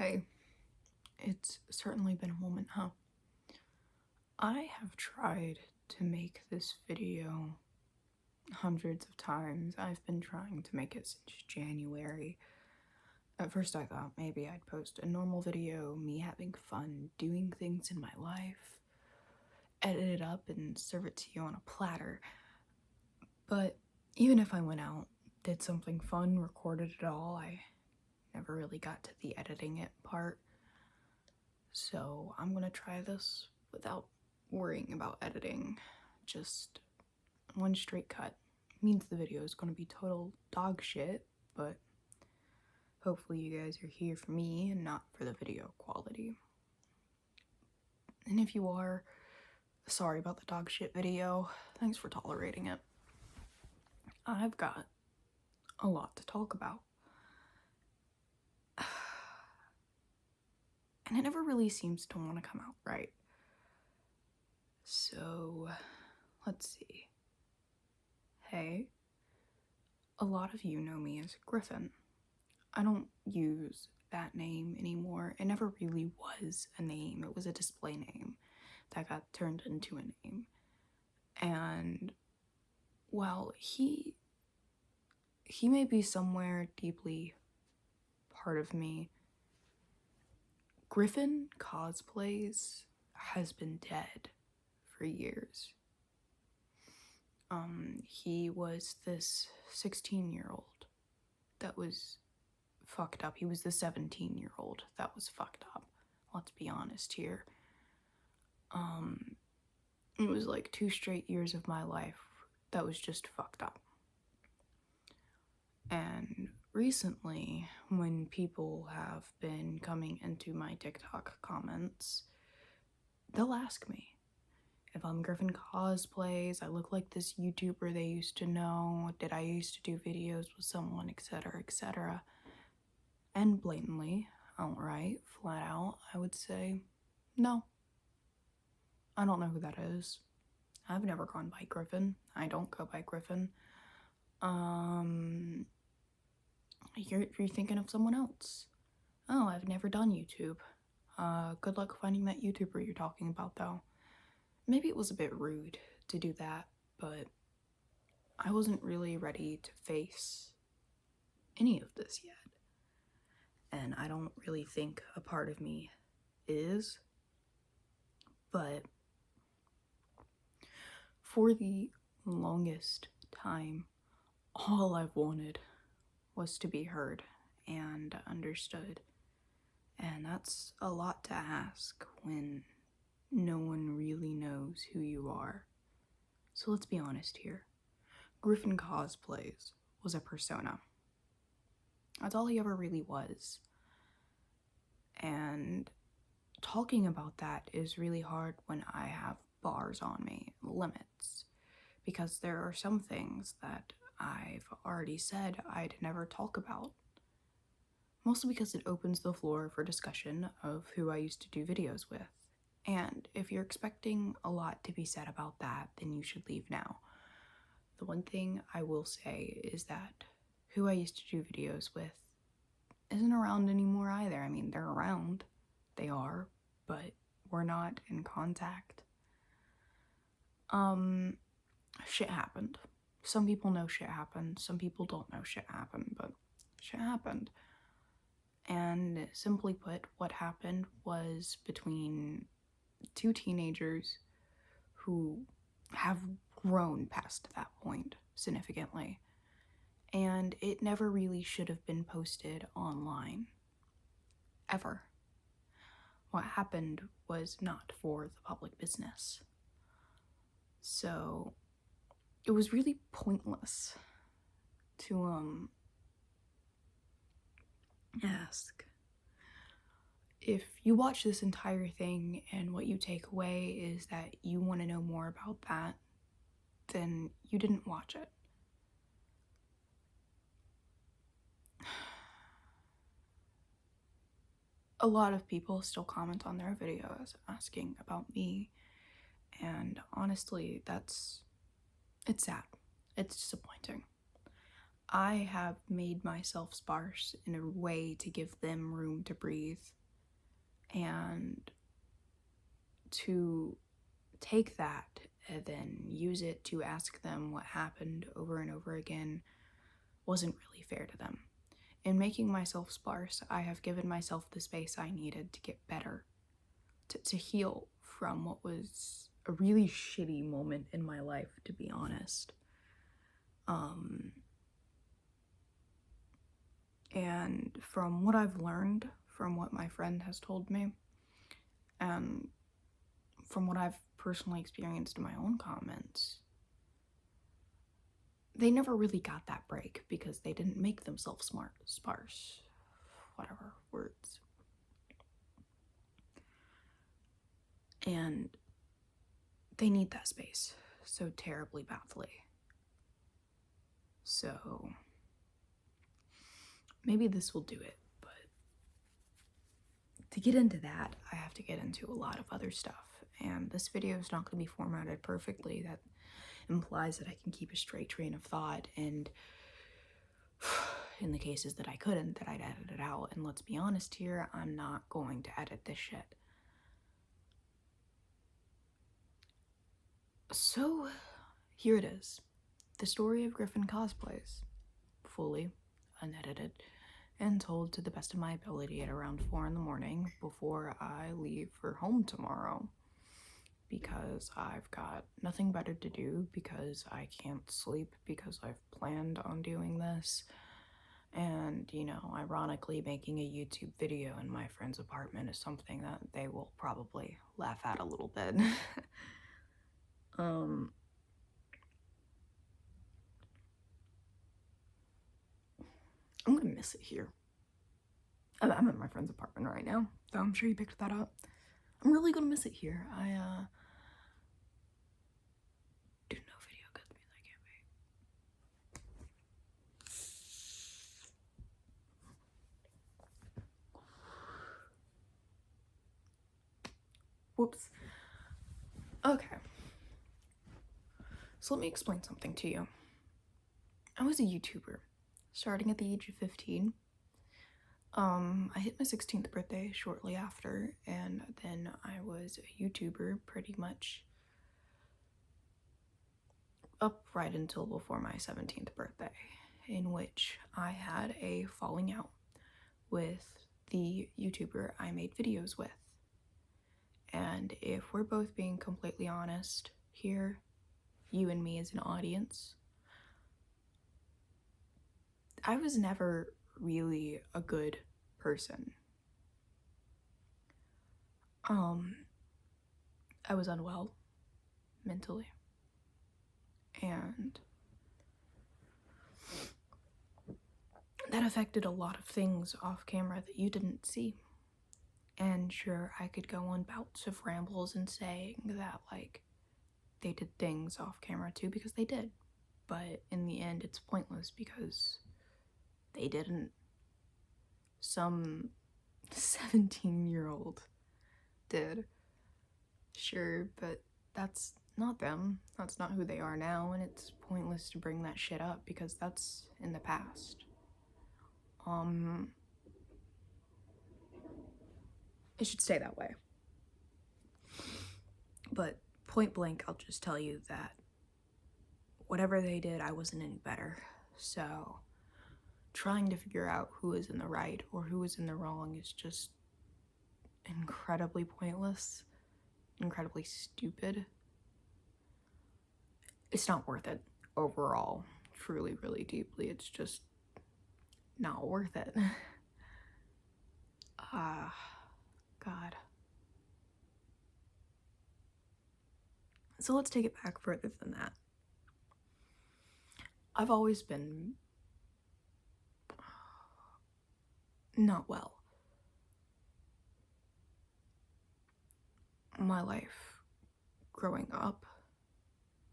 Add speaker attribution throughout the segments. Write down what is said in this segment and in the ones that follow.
Speaker 1: Hey, it's certainly been a moment, huh? I have tried to make this video hundreds of times. I've been trying to make it since January. At first I thought maybe I'd post a normal video, me having fun, doing things in my life, edit it up and serve it to you on a platter. But even if I went out, did something fun, recorded it all, I never really got to the editing it part. So I'm gonna try this without worrying about editing. Just one straight cut. Means the video is gonna be total dog shit, but hopefully you guys are here for me and not for the video quality. And if you are, sorry about the dog shit video. Thanks for tolerating it. I've got a lot to talk about. And it never really seems to want to come out right. So, let's see. Hey, a lot of you know me as Griffin. I don't use that name anymore. It never really was a name. It was a display name that got turned into a name. And, well, he may be somewhere deeply part of me. Griffin Cosplays has been dead for years. He was this 16-year-old that was fucked up. He was the 17-year-old that was fucked up. Let's be honest here. It was like 2 straight years of my life that was just fucked up. And recently, when people have been coming into my TikTok comments, they'll ask me if I'm Griffin Cosplays, I look like this YouTuber they used to know, did I used to do videos with someone, etc., etc. And blatantly, outright, flat out, I would say, no. I don't know who that is. I've never gone by Griffin. I don't go by Griffin. You're thinking of someone else. Oh, I've never done YouTube. Good luck finding that YouTuber you're talking about, though. Maybe it was a bit rude to do that, but I wasn't really ready to face any of this yet. And I don't really think a part of me is, but for the longest time, all I've wanted was to be heard and understood. And that's a lot to ask when no one really knows who you are. So let's be honest here. Griffin Cosplays was a persona. That's all he ever really was. And talking about that is really hard when I have bars on me, limits, because there are some things that I've already said I'd never talk about. Mostly because it opens the floor for discussion of who I used to do videos with. And if you're expecting a lot to be said about that, then you should leave now. The one thing I will say is that who I used to do videos with isn't around anymore either. I mean, they're around. They are, but we're not in contact. Shit happened. Some people know shit happened. Some people don't know shit happened, but shit happened. And simply put, what happened was between 2 teenagers who have grown past that point significantly. And it never really should have been posted online. Ever. What happened was not for the public business. So it was really pointless to ask. If you watch this entire thing and what you take away is that you want to know more about that, then you didn't watch it. A lot of people still comment on their videos asking about me, and honestly, it's sad. It's disappointing. I have made myself sparse in a way to give them room to breathe, and to take that and then use it to ask them what happened over and over again wasn't really fair to them. In making myself sparse, I have given myself the space I needed to get better, to heal from what was a really shitty moment in my life, to be honest. And from what I've learned, from what my friend has told me, and from what I've personally experienced in my own comments, they never really got that break because they didn't make themselves sparse, whatever words. And they need that space so terribly badly. So maybe this will do it, but to get into that, I have to get into a lot of other stuff. And this video is not going to be formatted perfectly. That implies that I can keep a straight train of thought, and in the cases that I couldn't, that I'd edit it out. And let's be honest here, I'm not going to edit this shit. So here it is. The story of Griffin Cosplays. Fully, unedited, and told to the best of my ability at around 4 in the morning before I leave for home tomorrow. Because I've got nothing better to do, because I can't sleep, because I've planned on doing this. And, you know, ironically, making a YouTube video in my friend's apartment is something that they will probably laugh at a little bit. I'm gonna miss it here. I'm at my friend's apartment right now, so I'm sure you picked that up. I'm really gonna miss it here. I do no video because it means I can't wait. Whoops. Okay. So let me explain something to you. I was a YouTuber, starting at the age of 15. I hit my 16th birthday shortly after, and then I was a YouTuber pretty much up right until before my 17th birthday, in which I had a falling out with the YouTuber I made videos with. And if we're both being completely honest here, you and me as an audience, I was never really a good person. I was unwell mentally, and that affected a lot of things off camera that you didn't see. And sure, I could go on bouts of rambles and saying that, like, they did things off camera too, because they did. But in the end, it's pointless because they didn't. Some 17-year-old did. Sure, but that's not them. That's not who they are now, and it's pointless to bring that shit up because that's in the past. It should stay that way. But point blank, I'll just tell you that whatever they did, I wasn't any better. So trying to figure out who is in the right or who is in the wrong is just incredibly pointless, incredibly stupid. It's not worth it overall. Truly, really deeply, it's just not worth it. God. So let's take it back further than that. I've always been not well. My life growing up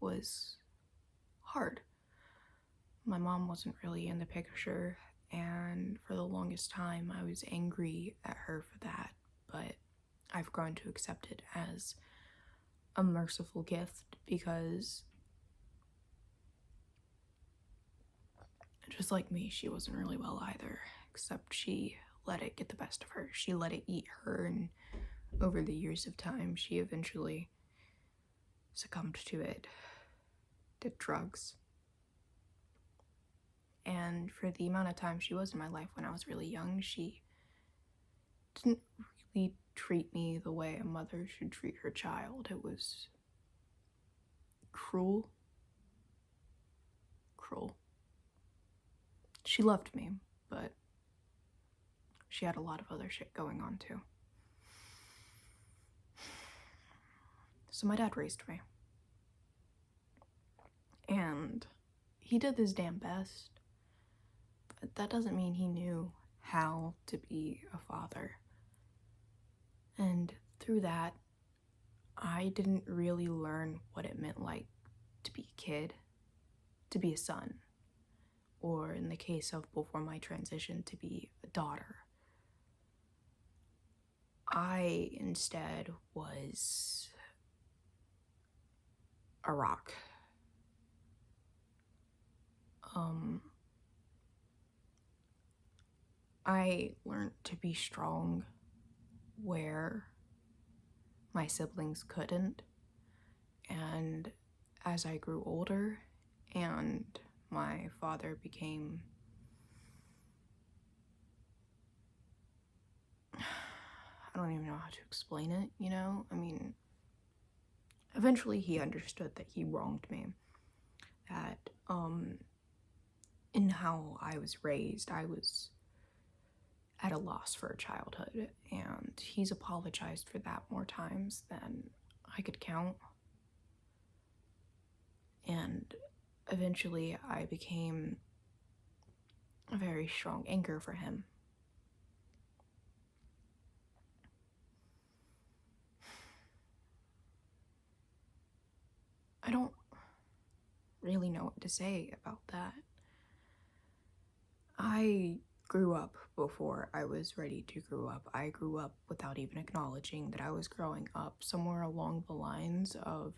Speaker 1: was hard. My mom wasn't really in the picture, and for the longest time I was angry at her for that, but I've grown to accept it as a merciful gift because just like me, she wasn't really well either, except she let it get the best of her. She let it eat her, and over the years of time, she eventually succumbed to it, did drugs. And for the amount of time she was in my life when I was really young, she didn't really treat me the way a mother should treat her child. It was cruel. She loved me, but she had a lot of other shit going on too. So my dad raised me. And he did his damn best. But that doesn't mean he knew how to be a father. And through that, I didn't really learn what it meant like to be a kid, to be a son, or in the case of before my transition, to be a daughter. I instead was a rock. I learned to be strong where my siblings couldn't, and as I grew older and my father became I don't even know how to explain it, you know? I mean, eventually he understood that he wronged me, that in how I was raised, I was at a loss for a childhood, and he's apologized for that more times than I could count. And eventually I became a very strong anchor for him. I don't really know what to say about that. I grew up before I was ready to grow up. I grew up without even acknowledging that I was growing up, somewhere along the lines of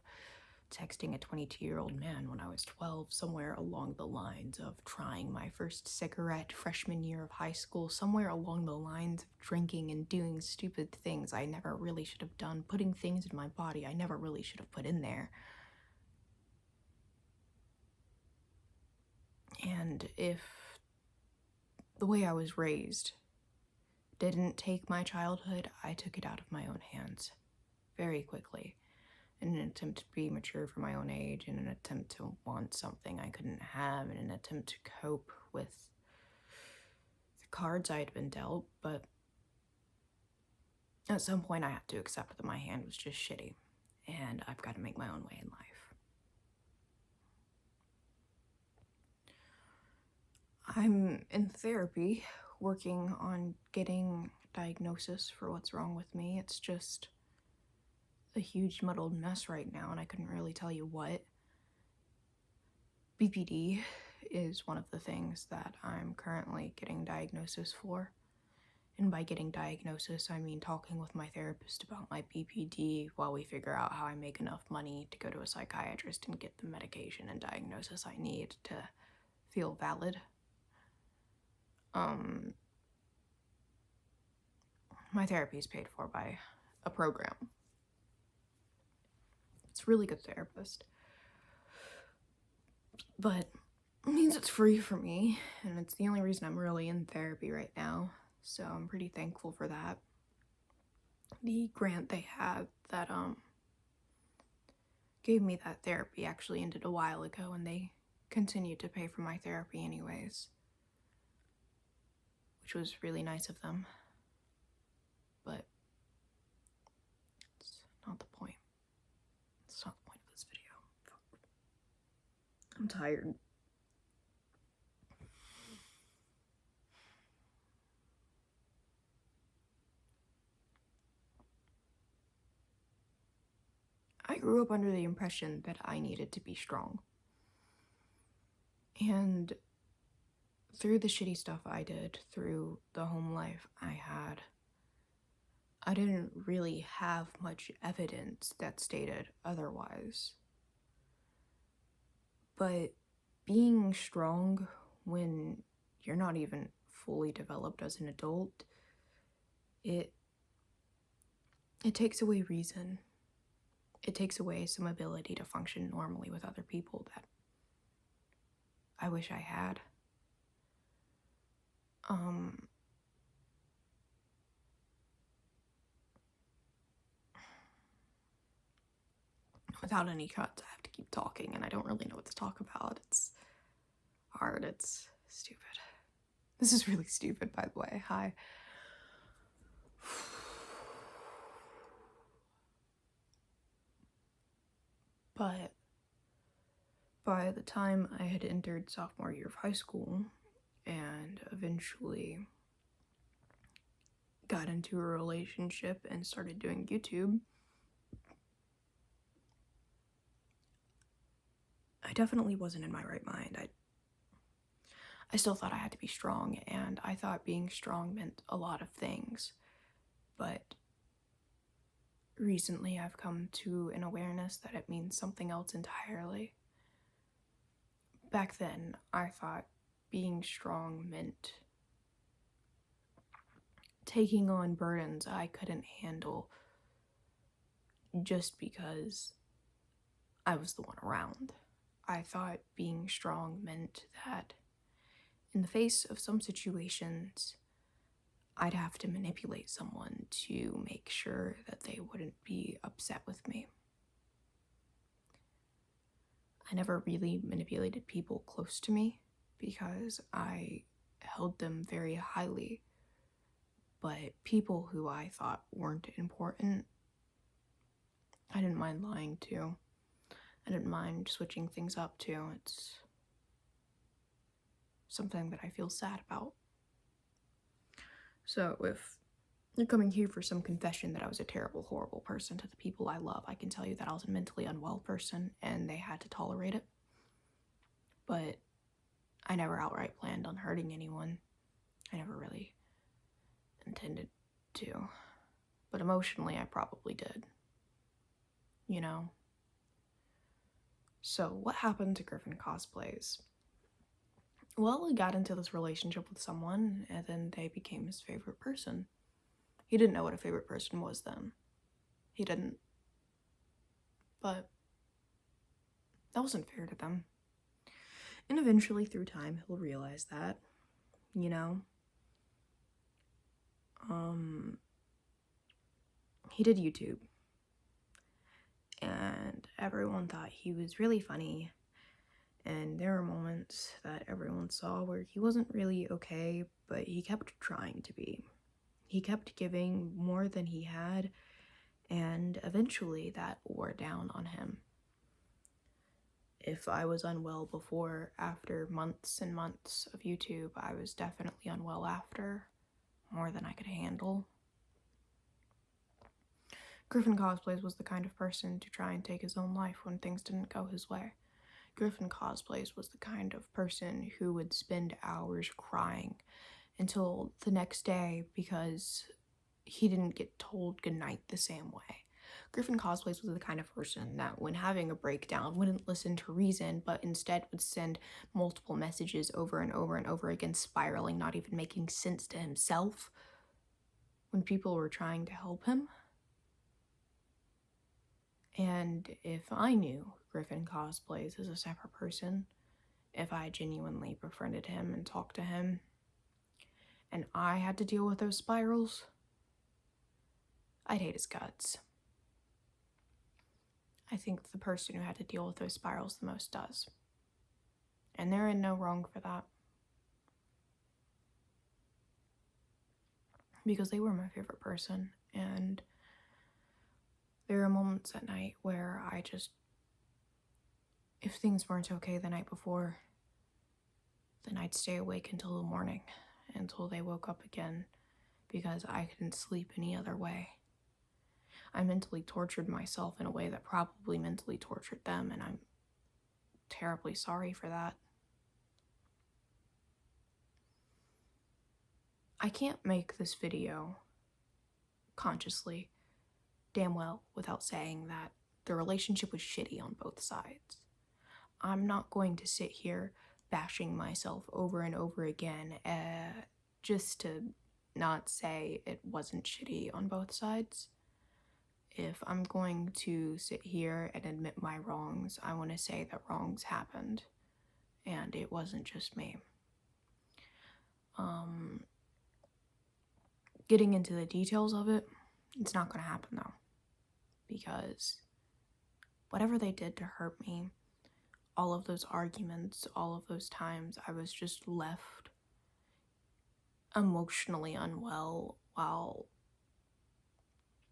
Speaker 1: texting a 22-year-old man when I was 12, somewhere along the lines of trying my first cigarette freshman year of high school, somewhere along the lines of drinking and doing stupid things I never really should have done, putting things in my body I never really should have put in there. And if the way I was raised didn't take my childhood, I took it out of my own hands very quickly in an attempt to be mature for my own age, in an attempt to want something I couldn't have, in an attempt to cope with the cards I had been dealt. But at some point I have to accept that my hand was just shitty, and I've got to make my own way in life. I'm in therapy, working on getting diagnosis for what's wrong with me. It's just a huge muddled mess right now, and I couldn't really tell you what. BPD is one of the things that I'm currently getting diagnosis for. And by getting diagnosis, I mean talking with my therapist about my BPD while we figure out how I make enough money to go to a psychiatrist and get the medication and diagnosis I need to feel valid. My therapy is paid for by a program. It's a really good therapist. But it means it's free for me, and it's the only reason I'm really in therapy right now, so I'm pretty thankful for that. The grant they had that gave me that therapy actually ended a while ago, and they continued to pay for my therapy anyways, which was really nice of them. But it's not the point. It's not the point of this video. I'm tired. I grew up under the impression that I needed to be strong. And through the shitty stuff I did, through the home life I had, I didn't really have much evidence that stated otherwise. But being strong when you're not even fully developed as an adult, it takes away reason. It takes away some ability to function normally with other people that I wish I had. Without any cuts, I have to keep talking, and I don't really know what to talk about. It's hard, it's stupid. This is really stupid, by the way. Hi. But by the time I had entered sophomore year of high school and eventually got into a relationship and started doing YouTube, I definitely wasn't in my right mind. I still thought I had to be strong, and I thought being strong meant a lot of things. But recently I've come to an awareness that it means something else entirely. Back then, I thought being strong meant taking on burdens I couldn't handle just because I was the one around. I thought being strong meant that in the face of some situations, I'd have to manipulate someone to make sure that they wouldn't be upset with me. I never really manipulated people close to me because I held them very highly. But people who I thought weren't important, I didn't mind lying to. I didn't mind switching things up to. It's something that I feel sad about. So if you're coming here for some confession that I was a terrible, horrible person to the people I love, I can tell you that I was a mentally unwell person and they had to tolerate it. But I never outright planned on hurting anyone. I never really intended to. But emotionally, I probably did. You know? So what happened to Griffin Cosplays? Well, he got into this relationship with someone, and then they became his favorite person. He didn't know what a favorite person was then. He didn't. But that wasn't fair to them. And eventually, through time, he'll realize that, you know? He did YouTube. And everyone thought he was really funny. And there were moments that everyone saw where he wasn't really okay, but he kept trying to be. He kept giving more than he had, and eventually that wore down on him. If I was unwell before, after months and months of YouTube, I was definitely unwell after, more than I could handle. Griffin Cosplays was the kind of person to try and take his own life when things didn't go his way. Griffin Cosplays was the kind of person who would spend hours crying until the next day because he didn't get told goodnight the same way. Griffin Cosplays was the kind of person that when having a breakdown wouldn't listen to reason, but instead would send multiple messages over and over and over again, spiraling, not even making sense to himself when people were trying to help him. And if I knew Griffin Cosplays as a separate person, if I genuinely befriended him and talked to him, and I had to deal with those spirals, I'd hate his guts. I think the person who had to deal with those spirals the most does. And they're in no wrong for that. Because they were my favorite person, and there are moments at night where I just, if things weren't okay the night before, then I'd stay awake until the morning, until they woke up again, because I couldn't sleep any other way. I mentally tortured myself in a way that probably mentally tortured them, and I'm terribly sorry for that. I can't make this video consciously, damn well, without saying that the relationship was shitty on both sides. I'm not going to sit here, bashing myself over and over again, just to not say it wasn't shitty on both sides. If I'm going to sit here and admit my wrongs, I want to say that wrongs happened, and it wasn't just me. Getting into the details of it, it's not going to happen though, because whatever they did to hurt me, all of those arguments, all of those times, I was just left emotionally unwell while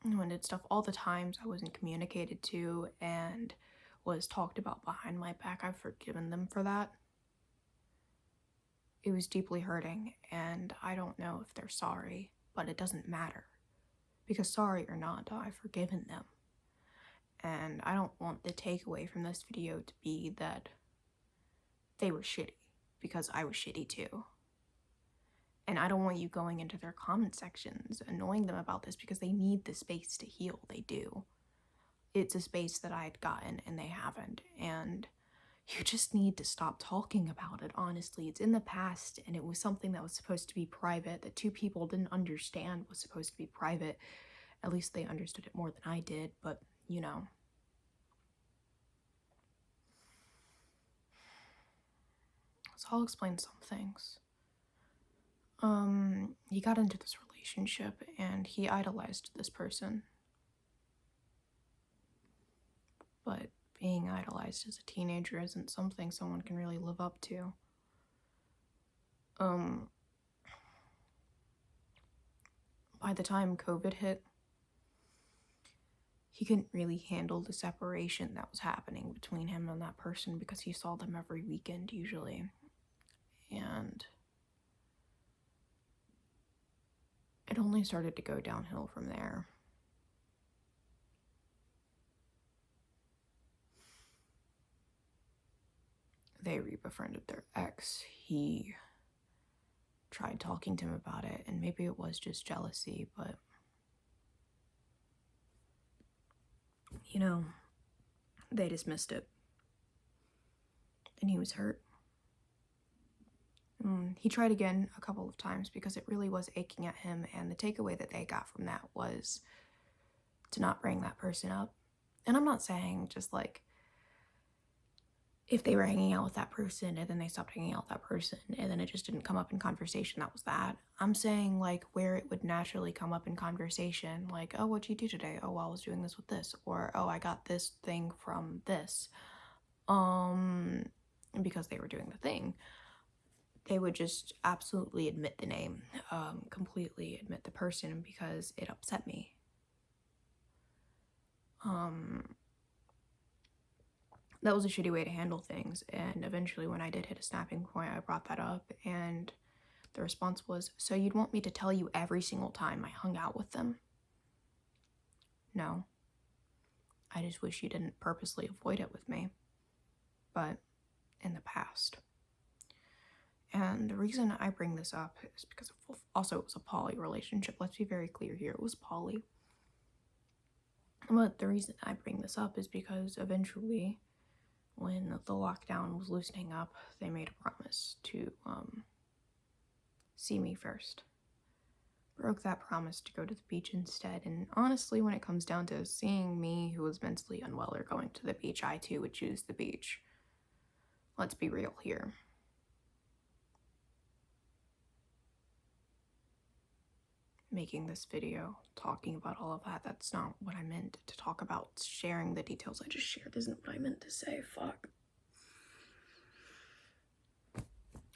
Speaker 1: I did stuff. All the times I wasn't communicated to and was talked about behind my back, I've forgiven them for that. It was deeply hurting, and I don't know if they're sorry, but it doesn't matter, because sorry or not, I've forgiven them. And I don't want the takeaway from this video to be that they were shitty, because I was shitty too. And I don't want you going into their comment sections annoying them about this, because they need the space to heal. They do. It's a space that I had gotten and they haven't, and you just need to stop talking about it, honestly. It's in the past, and it was something that was supposed to be private, that two people didn't understand was supposed to be private. At least they understood it more than I did, but, you know. So I'll explain some things. He got into this relationship, and he idolized this person. But being idolized as a teenager isn't something someone can really live up to. By the time COVID hit, he couldn't really handle the separation that was happening between him and that person, because he saw them every weekend usually. And it only started to go downhill from there. They rebefriended their ex. He tried talking to him about it, and maybe it was just jealousy, but you know, they dismissed it. And he was hurt. He tried again a couple of times because it really was aching at him, and the takeaway that they got from that was to not bring that person up. And I'm not saying just like if they were hanging out with that person and then they stopped hanging out with that person and then it just didn't come up in conversation, that was that. I'm saying like where it would naturally come up in conversation, like, oh, what'd you do today? Oh, well, I was doing this with this, or oh, I got this thing from this. Because they were doing the thing, they would just absolutely admit the name, completely admit the person, because it upset me. That was a shitty way to handle things, and eventually when I did hit a snapping point, I brought that up, and the response was, so you'd want me to tell you every single time I hung out with them? No. I just wish you didn't purposely avoid it with me. But in the past. And the reason I bring this up is because also it was a poly relationship. Let's be very clear here. It was poly. But the reason I bring this up is because eventually, when the lockdown was loosening up, they made a promise to see me first. Broke that promise to go to the beach instead. And honestly, when it comes down to seeing me, who was mentally unwell, or going to the beach, I too would choose the beach. Let's be real here. Making this video, talking about all of that, that's not what I meant to talk about. Sharing the details I just shared isn't what I meant to say. Fuck.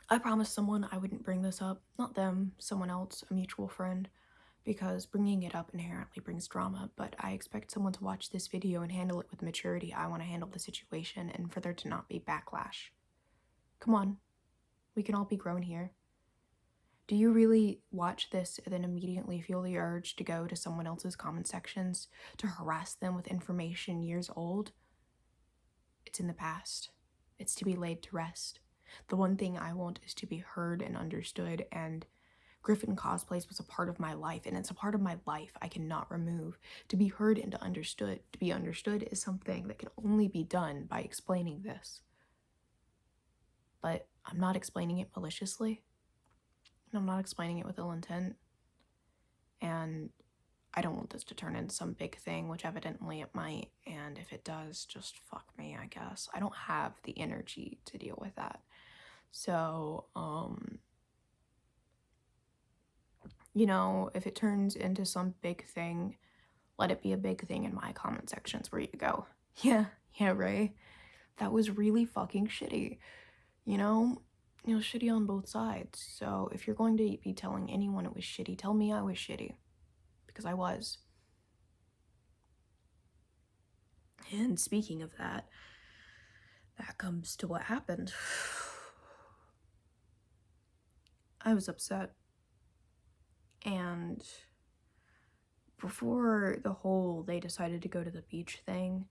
Speaker 1: I promised someone I wouldn't bring this up. Not them, someone else, a mutual friend, because bringing it up inherently brings drama, but I expect someone to watch this video and handle it with maturity. I want to handle the situation and for there to not be backlash. Come on, we can all be grown here. Do you really watch this and then immediately feel the urge to go to someone else's comment sections to harass them with information years old? It's in the past. It's to be laid to rest. The one thing I want is to be heard and understood, and Griffin Cosplays was a part of my life, and it's a part of my life I cannot remove. To be heard and to be understood is something that can only be done by explaining this. But I'm not explaining it maliciously. And I'm not explaining it with ill intent. And I don't want this to turn into some big thing, which evidently it might. And if it does, just fuck me, I guess. I don't have the energy to deal with that. So, you know, if it turns into some big thing, let it be a big thing in my comment sections where you go, yeah, right? That was really fucking shitty. You know, it was shitty on both sides. So if you're going to be telling anyone it was shitty, tell me I was shitty. Because I was. And speaking of that, that comes to what happened. I was upset. And before the whole they decided to go to the beach thing,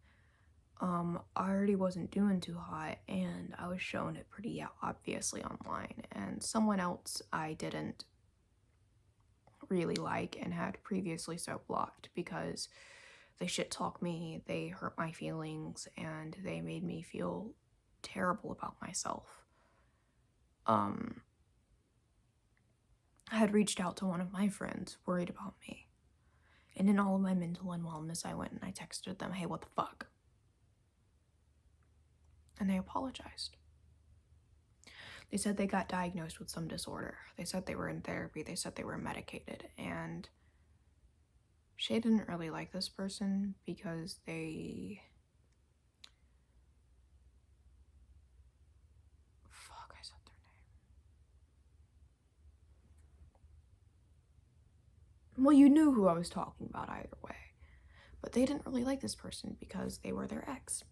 Speaker 1: I already wasn't doing too hot, and I was showing it pretty obviously online. And someone else I didn't really like and had previously so blocked because they shit talk me, they hurt my feelings, and they made me feel terrible about myself. I had reached out to one of my friends worried about me. And in all of my mental unwellness, I went and I texted them, hey, what the fuck? And they apologized. They said they got diagnosed with some disorder. They said they were in therapy. They said they were medicated. And Shay didn't really like this person because they... Fuck, I said their name. Well, you knew who I was talking about either way. But they didn't really like this person because they were their ex.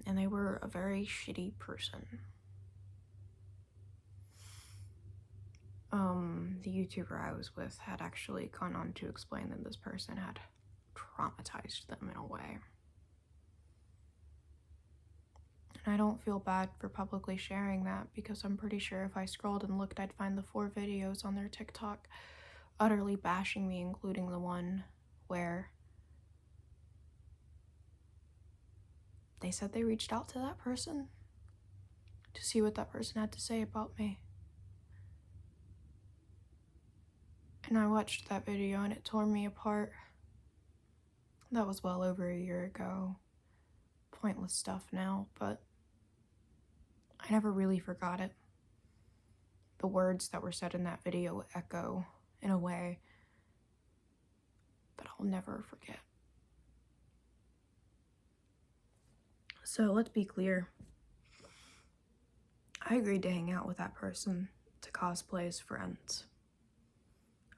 Speaker 1: And they were a very shitty person. The YouTuber I was with had actually gone on to explain that this person had traumatized them in a way. And I don't feel bad for publicly sharing that because I'm pretty sure if I scrolled and looked, I'd find the 4 videos on their TikTok utterly bashing me, including the one where they said they reached out to that person to see what that person had to say about me. And I watched that video and it tore me apart. That was well over a year ago. Pointless stuff now, but I never really forgot it. The words that were said in that video echo in a way that I'll never forget. So let's be clear. I agreed to hang out with that person to cosplay as friends.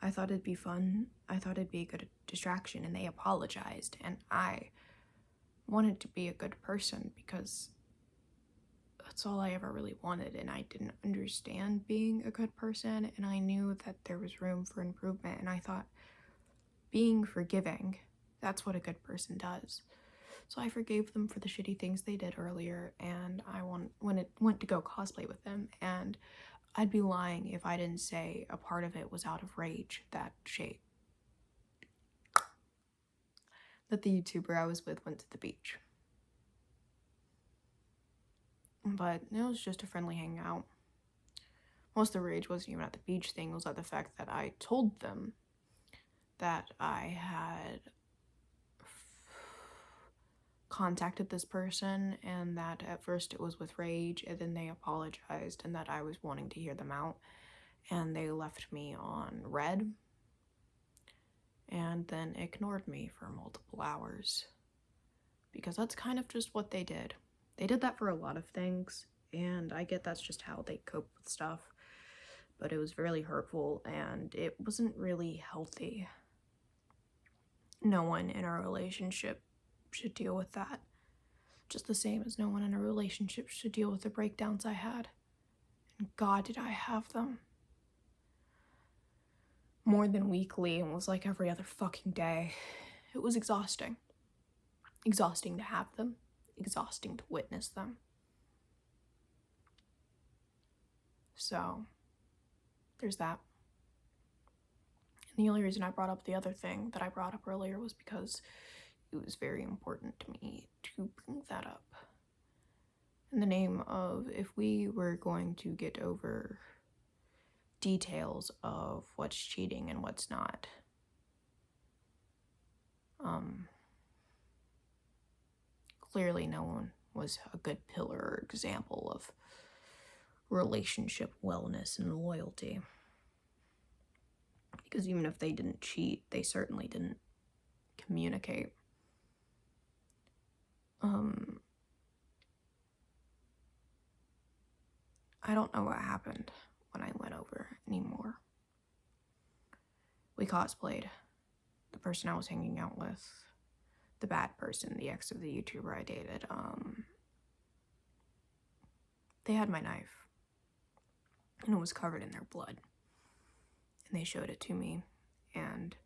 Speaker 1: I thought it'd be fun. I thought it'd be a good distraction, and they apologized. And I wanted to be a good person because that's all I ever really wanted, and I didn't understand being a good person, and I knew that there was room for improvement, and I thought being forgiving, that's what a good person does. So I forgave them for the shitty things they did earlier, and I went to go cosplay with them, and I'd be lying if I didn't say a part of it was out of rage that the YouTuber I was with went to the beach. But it was just a friendly hangout. Most of the rage wasn't even at the beach thing, it was at the fact that I told them that I had contacted this person and that at first it was with rage and then they apologized and that I was wanting to hear them out, and they left me on red and then ignored me for multiple hours because that's kind of just what they did. They did that for a lot of things, and I get that's just how they cope with stuff, but it was really hurtful and it wasn't really healthy. No one in our relationship should deal with that. Just the same as no one in a relationship should deal with the breakdowns I had. And God, did I have them. More than weekly, and was like every other fucking day. It was exhausting. Exhausting to have them. Exhausting to witness them. So, there's that. And the only reason I brought up the other thing that I brought up earlier was because it was very important to me to bring that up. in the name of if we were going to get over details of what's cheating and what's not. Clearly no one was a good pillar or example of relationship wellness and loyalty. Because even if they didn't cheat, they certainly didn't communicate. I don't know what happened when I went over anymore. We cosplayed. The person I was hanging out with, the bad person, the ex of the YouTuber I dated, they had my knife. And it was covered in their blood. And they showed it to me. And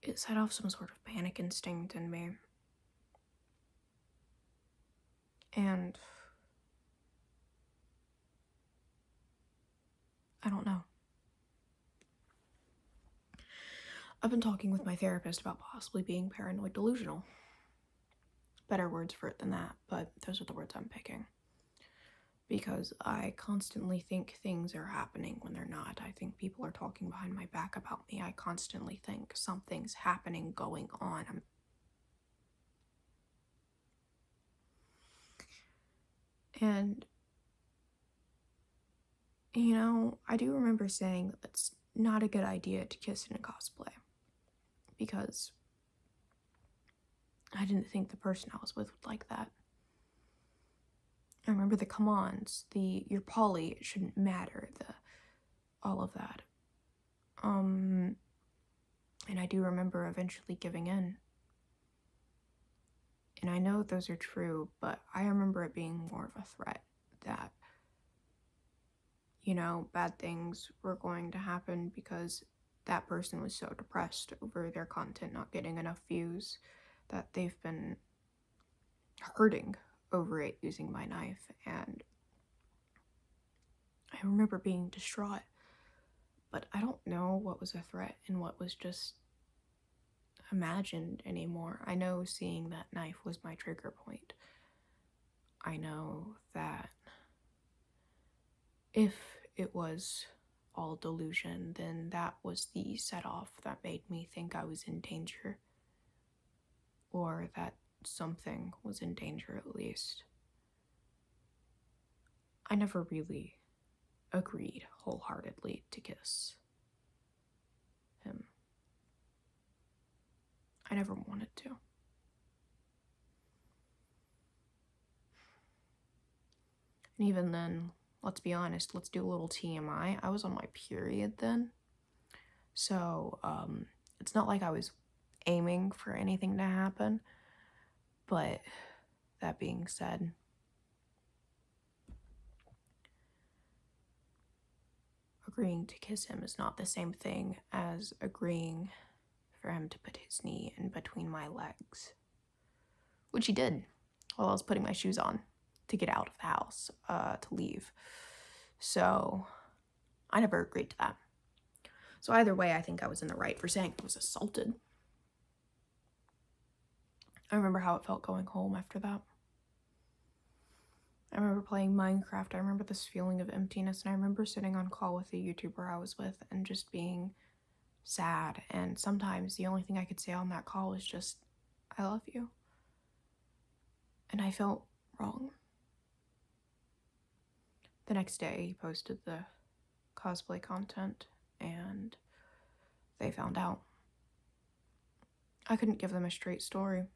Speaker 1: it set off some sort of panic instinct in me. And I don't know. I've been talking with my therapist about possibly being paranoid delusional. Better words for it than that, but those are the words I'm picking. Because I constantly think things are happening when they're not. I think people are talking behind my back about me. I constantly think something's happening, going on. And, you know, I do remember saying that it's not a good idea to kiss in a cosplay. Because I didn't think the person I was with would like that. I remember the come-ons, you're poly, it shouldn't matter, all of that. And I do remember eventually giving in. And I know those are true, but I remember it being more of a threat that, you know, bad things were going to happen because that person was so depressed over their content not getting enough views that they've been hurting over it using my knife. And I remember being distraught, but I don't know what was a threat and what was just imagined anymore. I know seeing that knife was my trigger point. I know that if it was all delusion, then that was the set-off that made me think I was in danger, or that something was in danger at least. I never really agreed wholeheartedly to kiss him. I never wanted to. And even then, let's be honest, let's do a little TMI. I was on my period then. So, it's not like I was aiming for anything to happen. But that being said, agreeing to kiss him is not the same thing as agreeing for him to put his knee in between my legs. Which he did while I was putting my shoes on to get out of the house, to leave. So I never agreed to that. So either way, I think I was in the right for saying I was assaulted. I remember how it felt going home after that. I remember playing Minecraft. I remember this feeling of emptiness, and I remember sitting on call with the YouTuber I was with and just being sad. And sometimes the only thing I could say on that call was just, I love you. And I felt wrong. The next day, he posted the cosplay content, and they found out. I couldn't give them a straight story.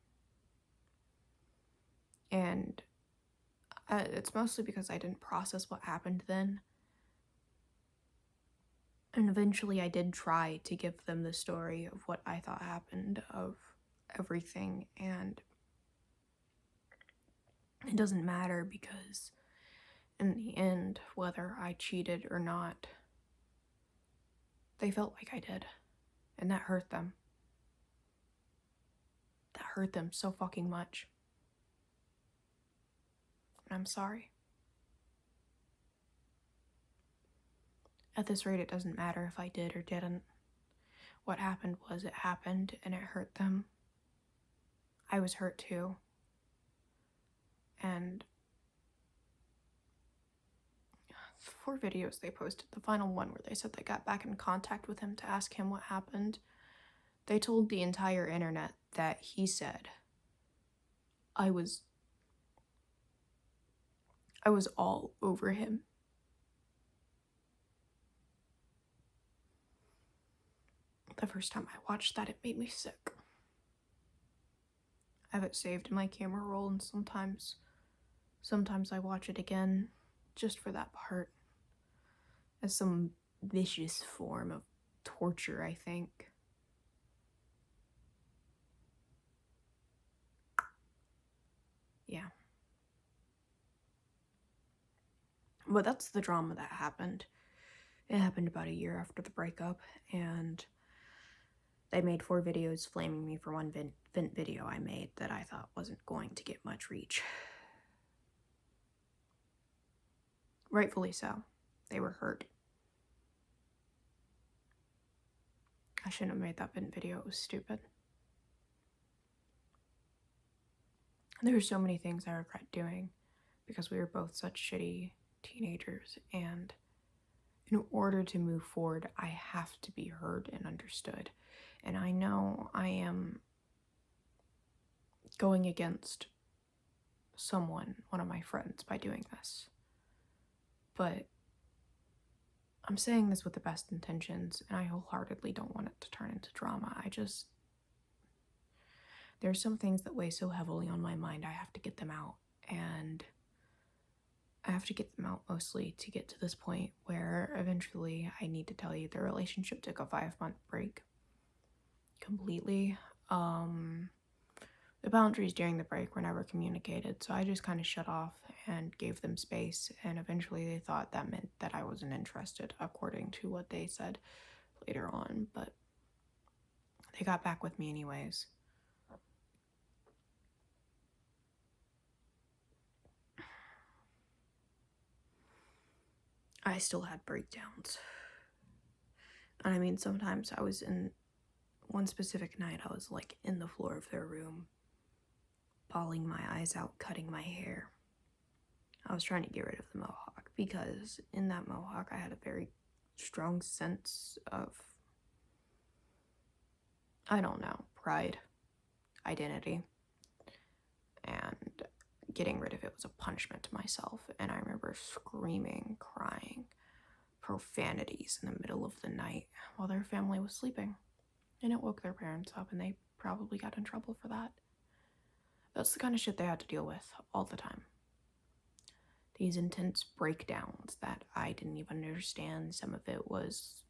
Speaker 1: And it's mostly because I didn't process what happened then. And eventually I did try to give them the story of what I thought happened, of everything, and it doesn't matter because in the end, whether I cheated or not, they felt like I did, and that hurt them. That hurt them so fucking much. And I'm sorry. At this rate, it doesn't matter if I did or didn't. What happened was it happened, and it hurt them. I was hurt too. and 4 videos they posted. The final one where they said they got back in contact with him to ask him what happened. They told the entire internet that he said, I was all over him. The first time I watched that, it made me sick. I have it saved in my camera roll, and sometimes I watch it again just for that part, as some vicious form of torture, I think. Yeah. But that's the drama that happened. It happened about a year after the breakup, and they made 4 videos flaming me for one vent video I made that I thought wasn't going to get much reach. Rightfully so. They were hurt. I shouldn't have made that vent video. It was stupid. There were so many things I regret doing because we were both such shitty teenagers, and in order to move forward, I have to be heard and understood. And I know I am going against someone, one of my friends, by doing this. But I'm saying this with the best intentions, and I wholeheartedly don't want it to turn into drama. There's some things that weigh so heavily on my mind, I have to get them out. And I have to get them out mostly to get to this point where eventually I need to tell you the relationship took a 5-month break. Completely. The boundaries during the break were never communicated, so I just kind of shut off and gave them space, and eventually they thought that meant that I wasn't interested, according to what they said later on, but they got back with me anyways. I still had breakdowns. And I mean, sometimes I was in one specific night, I was like in the floor of their room, bawling my eyes out, cutting my hair. I was trying to get rid of the mohawk because in that mohawk I had a very strong sense of, I don't know, pride, identity, and getting rid of it was a punishment to myself. And I remember screaming, crying, profanities in the middle of the night while their family was sleeping, and it woke their parents up, and they probably got in trouble for that. That's the kind of shit they had to deal with all the time. These intense breakdowns that I didn't even understand. Some of it was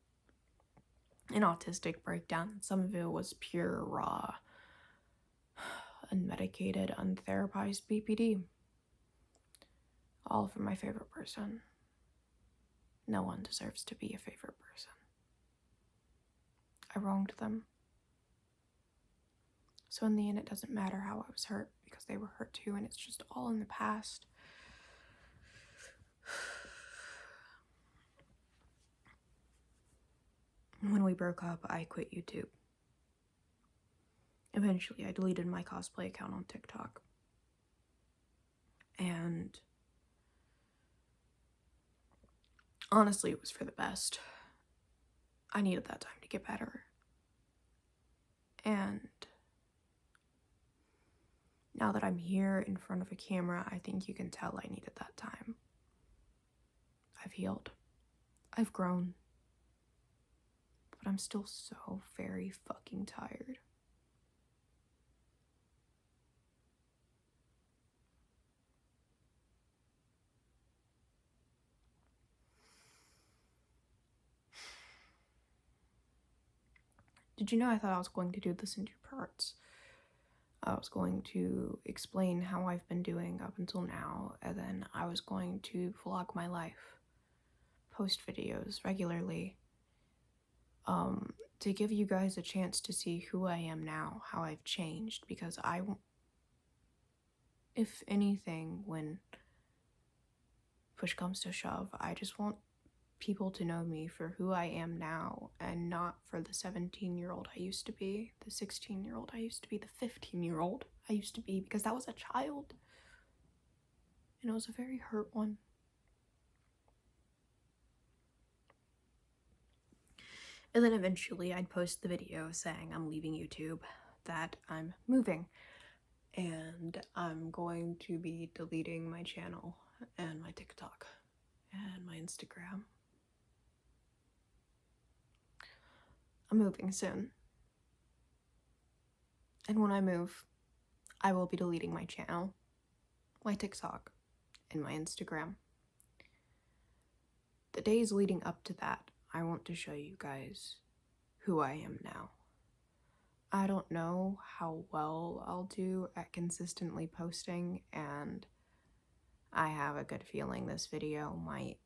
Speaker 1: an autistic breakdown. Some of it was pure, raw, unmedicated, untherapized BPD. All from my favorite person. No one deserves to be a favorite person. I wronged them. So in the end, it doesn't matter how I was hurt, because they were hurt too, and it's just all in the past. When we broke up, I quit YouTube. Eventually, I deleted my cosplay account on TikTok. And honestly, it was for the best. I needed that time to get better. And now that I'm here in front of a camera, I think you can tell I needed that time. I've healed. I've grown. But I'm still so very fucking tired. Did you know I thought I was going to do this in 2 parts? I was going to explain how I've been doing up until now, and then I was going to vlog my life, post videos regularly, to give you guys a chance to see who I am now, how I've changed, because if anything, when push comes to shove, I just want people to know me for who I am now, and not for the 17-year-old I used to be, the 16-year-old I used to be, the 15-year-old I used to be, because that was a child. and it was a very hurt one. And then eventually I'd post the video saying I'm leaving YouTube, that I'm moving, and I'm going to be deleting my channel and my TikTok and my Instagram. I'm moving soon. And when I move, I will be deleting my channel, my TikTok, and my Instagram. The days leading up to that, I want to show you guys who I am now. I don't know how well I'll do at consistently posting, and I have a good feeling this video might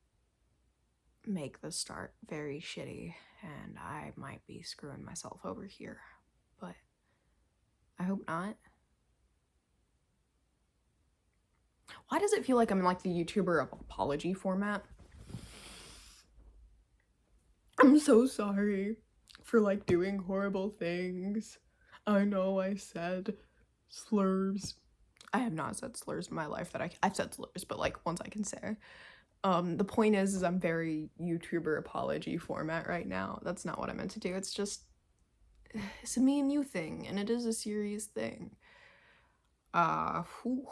Speaker 1: make the start very shitty, and I might be screwing myself over here, but I hope not. Why does it feel like I'm in like the YouTuber of apology format? I'm so sorry for like doing horrible things. I know I said slurs. I have not said slurs in my life that I've said slurs, but like ones I can say. The point is I'm very YouTuber apology format right now. That's not what I meant to do. It's just, it's a me and you thing, and it is a serious thing. Whew.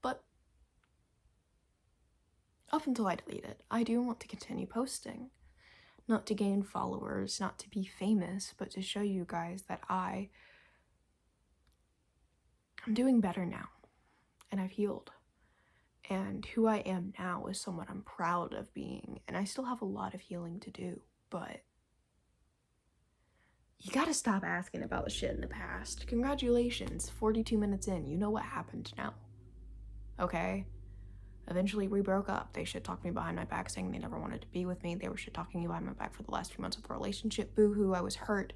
Speaker 1: But up until I delete it, I do want to continue posting. Not to gain followers, not to be famous, but to show you guys that I'm doing better now, and I've healed. And who I am now is someone I'm proud of being, and I still have a lot of healing to do, but you gotta stop asking about the shit in the past. Congratulations, 42 minutes in, you know what happened now. Okay? Eventually we broke up. They shit-talked me behind my back saying they never wanted to be with me. They were shit-talking me behind my back for the last few months of the relationship. Boo-hoo, I was hurt.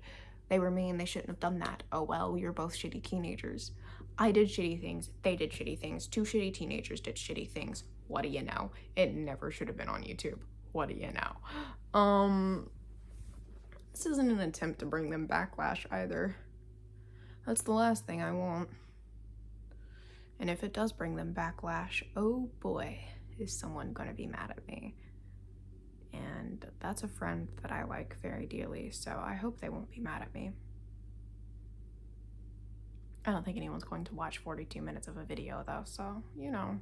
Speaker 1: They were mean, they shouldn't have done that. Oh well, we were both shitty teenagers. I did shitty things, they did shitty things. Two shitty teenagers did shitty things. What do you know? It never should have been on YouTube. What do you know? This isn't an attempt to bring them backlash either. That's the last thing I want. And if it does bring them backlash, oh boy, is someone gonna be mad at me. And that's a friend that I like very dearly, so I hope they won't be mad at me. I don't think anyone's going to watch 42 minutes of a video though, so, you know.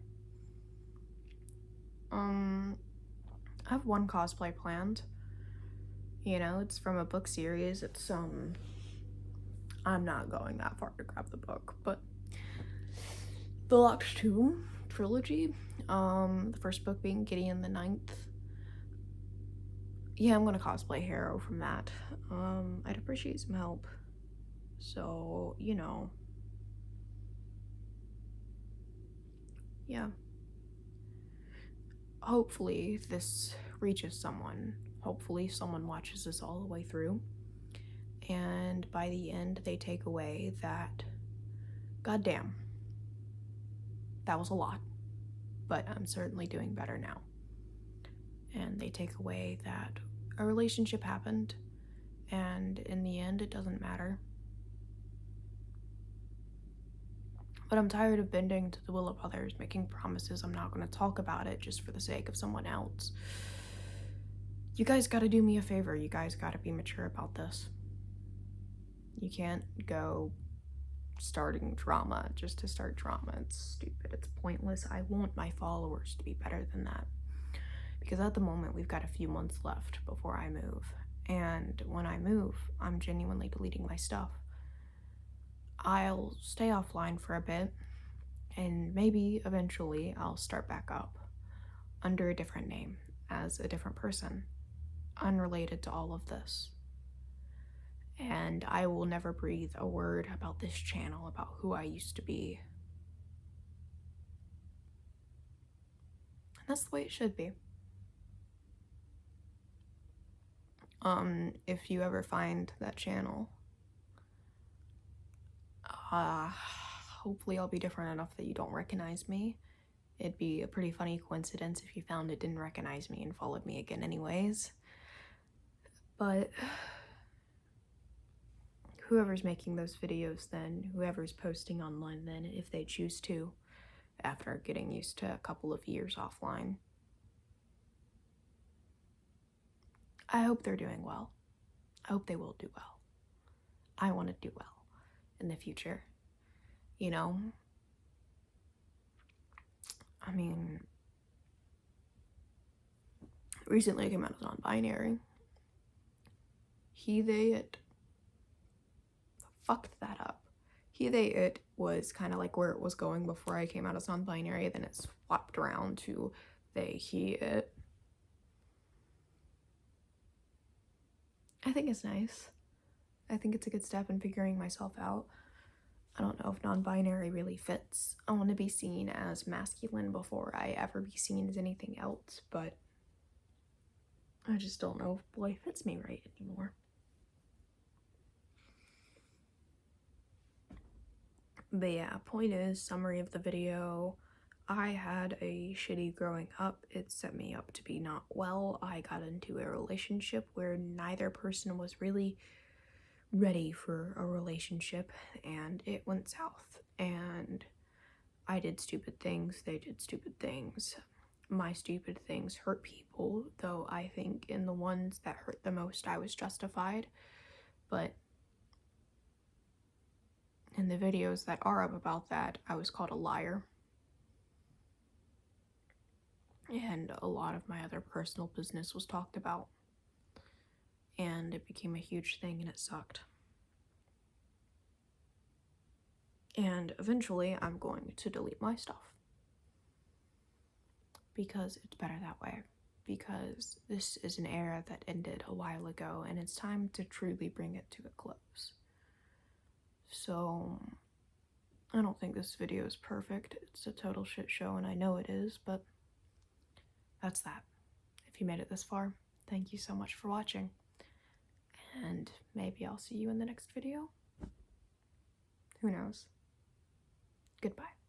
Speaker 1: I have one cosplay planned. You know, it's from a book series. It's, I'm not going that far to grab the book, but the Locked Tomb trilogy, the first book being Gideon the Ninth. Yeah, I'm gonna cosplay Harrow from that. I'd appreciate some help. So, you know. Yeah. Hopefully this reaches someone. Hopefully someone watches this all the way through. And by the end, they take away that, goddamn, that was a lot, but I'm certainly doing better now. And they take away that a relationship happened, and in the end, it doesn't matter. But I'm tired of bending to the will of others, making promises I'm not going to talk about it just for the sake of someone else. You guys gotta do me a favor. You guys gotta be mature about this. You can't go starting drama just to start drama. It's stupid. It's pointless. I want my followers to be better than that. Because at the moment, we've got a few months left before I move. And when I move, I'm genuinely deleting my stuff. I'll stay offline for a bit, and maybe eventually I'll start back up under a different name, as a different person, unrelated to all of this. And I will never breathe a word about this channel, about who I used to be. And that's the way it should be. If you ever find that channel, hopefully I'll be different enough that you don't recognize me. It'd be a pretty funny coincidence if you found it didn't recognize me and followed me again anyways. But whoever's making those videos then, whoever's posting online then, if they choose to, after getting used to a couple of years offline. I hope they're doing well. I hope they will do well. I want to do well in the future. You know? I mean, recently I came out as non-binary. He, they, it. Fucked that up. He, they, it was kind of like where it was going before I came out as non-binary, then it swapped around to they, he, it. I think it's nice. I think it's a good step in figuring myself out. I don't know if non-binary really fits. I want to be seen as masculine before I ever be seen as anything else, but I just don't know if boy fits me right anymore. But yeah, point is, summary of the video, I had a shitty growing up. It set me up to be not well. I got into a relationship where neither person was really ready for a relationship, and it went south. And I did stupid things, they did stupid things. My stupid things hurt people, though I think in the ones that hurt the most I was justified. But in the videos that are up about that, I was called a liar. And a lot of my other personal business was talked about. And it became a huge thing and it sucked. And eventually I'm going to delete my stuff. Because it's better that way. Because this is an era that ended a while ago and it's time to truly bring it to a close. So, I don't think this video is perfect. It's a total shit show and I know it is, but that's that. If you made it this far, thank you so much for watching. And maybe I'll see you in the next video? Who knows? Goodbye.